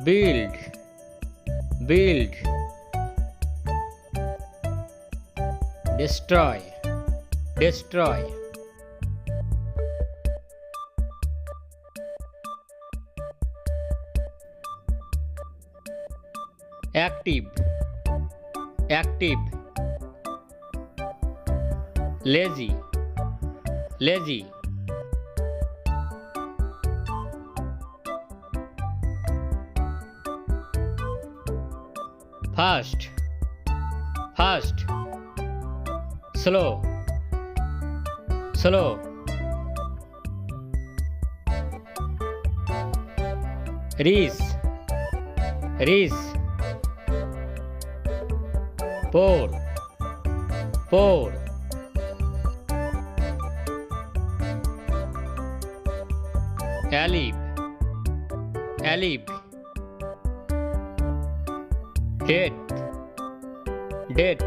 build, build, destroy, destroy, active, active, lazy, lazy, fast, fast, slow, slow, raise, raise, pour, pour, alive, alive, death, death,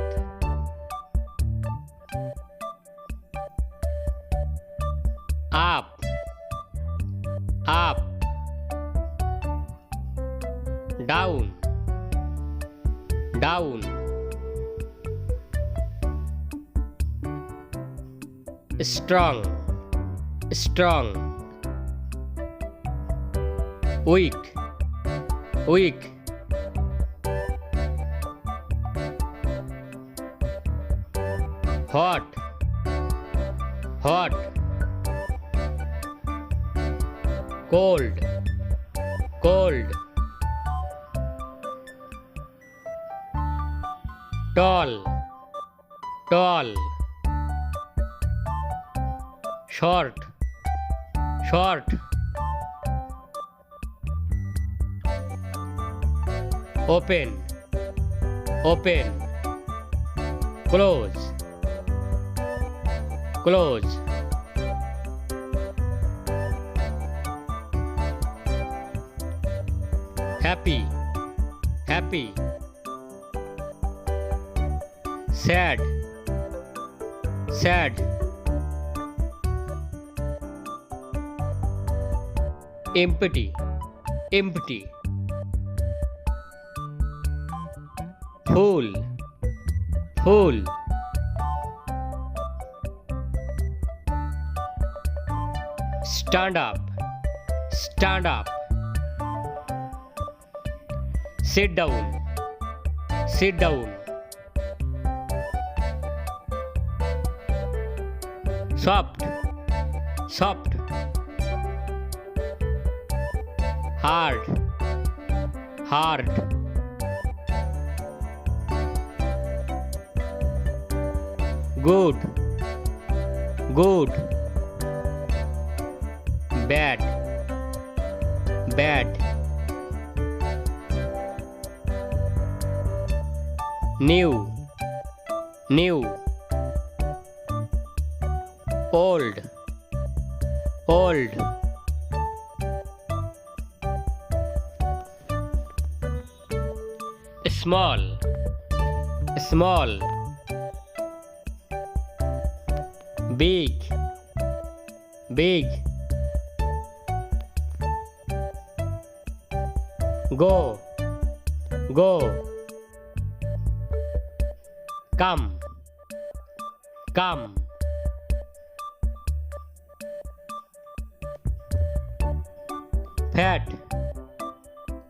up, up, down, down, strong, strong, weak, weak, hot, hot, cold, cold, tall, tall, short, short, open, open, close, close, happy, happy, sad, sad, empty, empty, full, full, stand up, stand up, sit down, sit down, soft, soft, hard, hard, good, good, bad, bad, new, new, old, old, small, small, big, big, go, go, come, come, fat,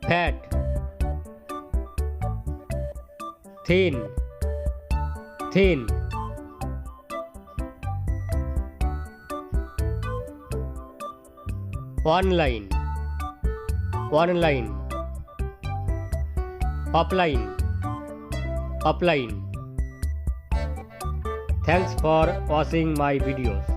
fat, thin, thin, online, online, offline, offline. Thanks for watching my videos.